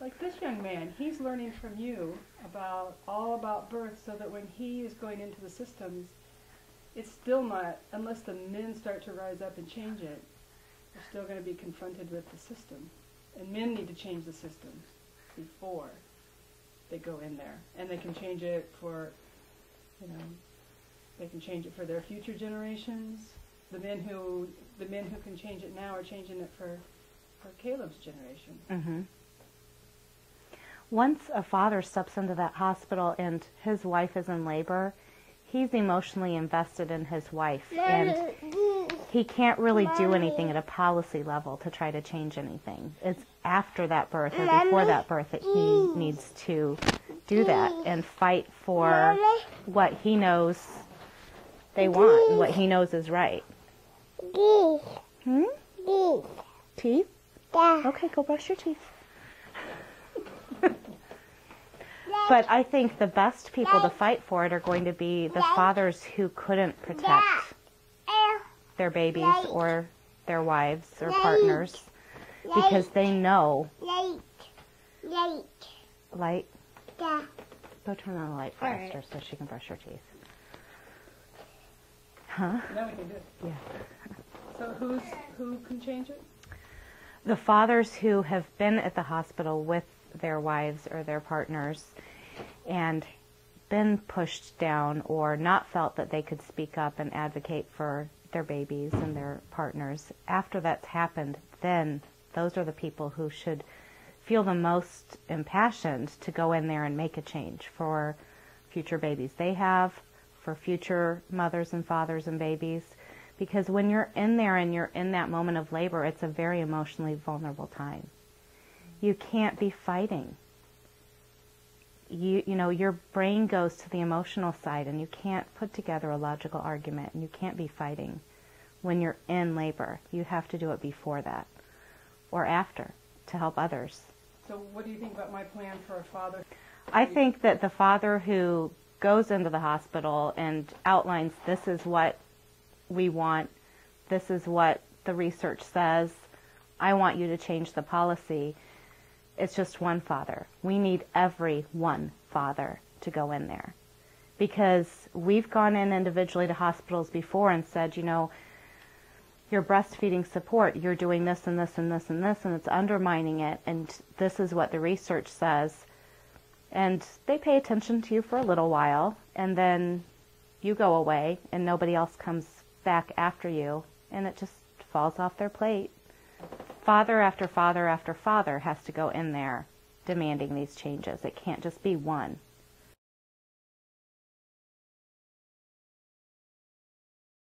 Like this young man, he's learning from you all about birth, so that when he is going into the systems, it's still not, unless the men start to rise up and change it, they're still going to be confronted with the system. And men need to change the system before they go in there. And they can change it for, they can change it for their future generations. The men who can change it now are changing it for Caleb's generation. Mm-hmm. Once a father steps into that hospital and his wife is in labor, he's emotionally invested in his wife, and he can't really do anything at a policy level to try to change anything. It's after that birth or before that birth that he needs to do that and fight for what he knows they want and what he knows is right. Teeth? Okay, go brush your teeth. But I think the best people to fight for it are going to be the fathers who couldn't protect their babies or their wives or partners, because they know. Light? Go turn on the light faster so she can brush her teeth. Huh? Now we can do it. Yeah. So who can change it? The fathers who have been at the hospital with their wives or their partners and been pushed down or not felt that they could speak up and advocate for their babies and their partners. After that's happened, then those are the people who should feel the most impassioned to go in there and make a change for future babies they have, for future mothers and fathers and babies. Because when you're in there and you're in that moment of labor, it's a very emotionally vulnerable time. You can't be fighting. You know, your brain goes to the emotional side, and you can't put together a logical argument, and you can't be fighting when you're in labor. You have to do it before that or after to help others. So what do you think about my plan for a father? I think that the father who goes into the hospital and outlines, this is what we want, this is what the research says, I want you to change the policy, it's just one father. We need every one father to go in there. Because we've gone in individually to hospitals before and said, you know, your breastfeeding support, you're doing this and this and this and this, and it's undermining it, and this is what the research says. And they pay attention to you for a little while, and then you go away, and nobody else comes back after you, and it just falls off their plate. Father after father after father has to go in there demanding these changes. It can't just be one.